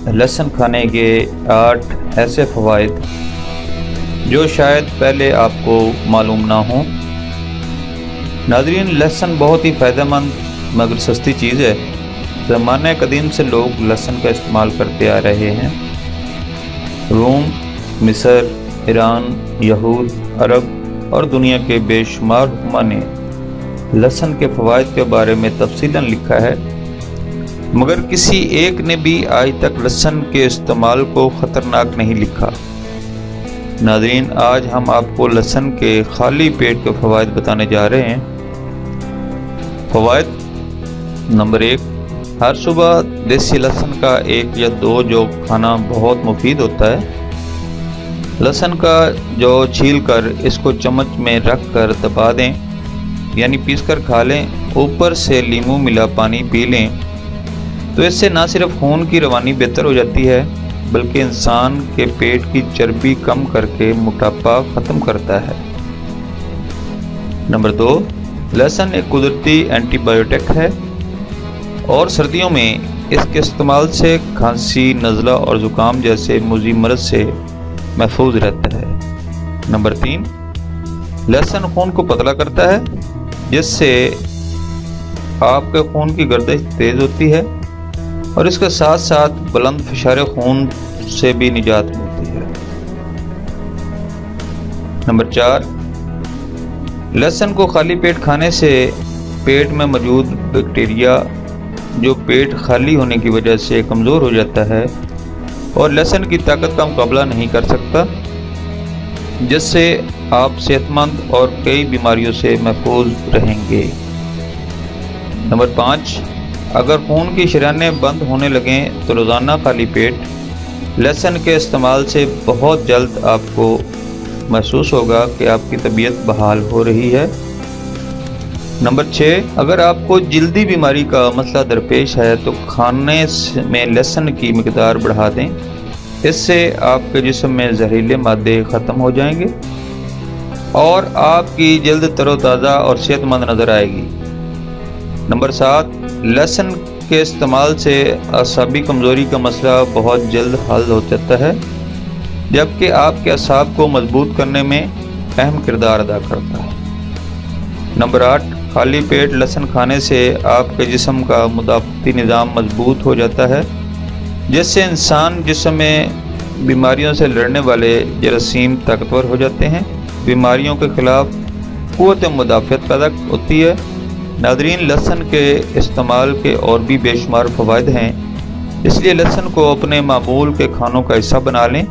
لہسن کھانے کے 8 ایسے فوائد جو شاید پہلے آپ کو معلوم نہ ہوں۔ ناظرین، لہسن بہت ہی فائدہ مند مگر سستی چیز ہے۔ زمانہ قدیم سے لوگ لہسن کا استعمال کرتے آ رہے ہیں۔ روم، مصر، ایران، یہود، عرب اور دنیا کے بے شمار حکماء نے لہسن کے فوائد کے بارے میں تفصیلاً لکھا ہے، مگر کسی ایک نے بھی آج تک لہسن کے استعمال کو خطرناک نہیں لکھا۔ ناظرین، آج ہم آپ کو لہسن کے خالی پیٹ کے فوائد بتانے جا رہے ہیں۔ فوائد نمبر 1، ہر صبح دیسی لہسن کا 1 یا 2 جو کھانا بہت مفید ہوتا ہے۔ لہسن کا جو چھیل کر اس کو چمچ میں رکھ کر دبا دیں، یعنی پیس کر کھا لیں، اوپر سے لیموں ملا پانی پی لیں، تو اس سے نہ صرف خون کی روانی بہتر ہو جاتی ہے بلکہ انسان کے پیٹ کی چربی کم کر کے موٹاپا ختم کرتا ہے۔ نمبر 2، لہسن ایک قدرتی اینٹی بایوٹک ہے اور سردیوں میں اس کے استعمال سے کھانسی، نزلہ اور زکام جیسے مزی مرض سے محفوظ رہتا ہے۔ نمبر 3، لہسن خون کو پتلا کرتا ہے، جس سے آپ کے خون کی گردش تیز ہوتی ہے اور اس کے ساتھ ساتھ بلند فشار خون سے بھی نجات ملتی ہے۔ نمبر 4، لہسن کو خالی پیٹ کھانے سے پیٹ میں موجود بیکٹیریا جو پیٹ خالی ہونے کی وجہ سے کمزور ہو جاتا ہے اور لہسن کی طاقت کا مقابلہ نہیں کر سکتا، جس سے آپ صحت مند اور کئی بیماریوں سے محفوظ رہیں گے۔ نمبر 5، اگر خون کی شریانیں بند ہونے لگیں تو روزانہ خالی پیٹ لہسن کے استعمال سے بہت جلد آپ کو محسوس ہوگا کہ آپ کی طبیعت بحال ہو رہی ہے۔ نمبر 6، اگر آپ کو جلدی بیماری کا مسئلہ درپیش ہے تو کھانے میں لہسن کی مقدار بڑھا دیں، اس سے آپ کے جسم میں زہریلے مادے ختم ہو جائیں گے اور آپ کی جلد تر و تازہ اور صحت مند نظر آئے گی۔ نمبر 7، لہسن کے استعمال سے اعصابی کمزوری کا مسئلہ بہت جلد حل ہو جاتا ہے، جبکہ آپ کے اعصاب کو مضبوط کرنے میں اہم کردار ادا کرتا ہے۔ نمبر 8، خالی پیٹ لہسن کھانے سے آپ کے جسم کا مدافعتی نظام مضبوط ہو جاتا ہے، جس سے انسان جسم میں بیماریوں سے لڑنے والے جراثیم طاقتور ہو جاتے ہیں، بیماریوں کے خلاف قوت مدافعت پیدا ہوتی ہے۔ ناظرین، لہسن کے استعمال کے اور بھی بے شمار فوائد ہیں، اس لیے لہسن کو اپنے معمول کے کھانوں کا حصہ بنا لیں